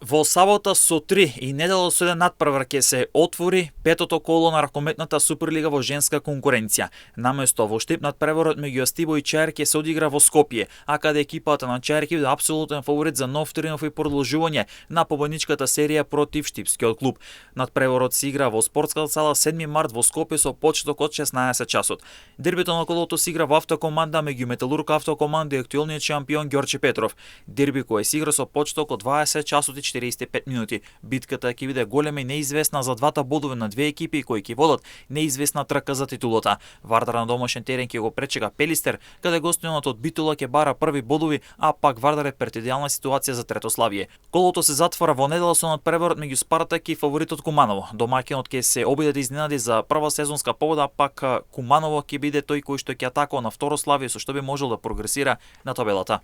Во сабота со 3 и недела со 1 натпревар ќе се отвори петото коло на ракометната Суперлига во женска конкуренција. Наместо во Штип натпреварот меѓу Јастибо и Чаир ќе се одигра во Скопје, а каде екипата на Чаир ќе биде апсолутен фаворит за нов триумф и продолжување на победничката серија против Штипскиот клуб. Натпреварот се игра во спортската сала 7 март во Скопје со почеток од 16 часот. Дербито на колото се игра во автокоманда меѓу Металург автокоманда и актуелниот шампион Ѓорче Петров. Дерби кој се игра со почеток од 20 часот и 45 минути. Битката ќе биде голема и неизвестна за двата бодови на две екипи кои ќе водат неизвестна трка за титулата. Вардар на домашен терен ќе го пречека Пелистер, каде гостинот од Битола ќе бара први бодови, а пак Вардар е пред идеална ситуација за третославие. Колото се затвора во недела со натпреварот меѓу Спартак и фаворитот Куманово. Домаќинот ќе се обиде да изненади за прва сезонска победа, пак Куманово ќе биде тој кој што ќе атакува на второ славие, со што би можел да прогресира на табелата.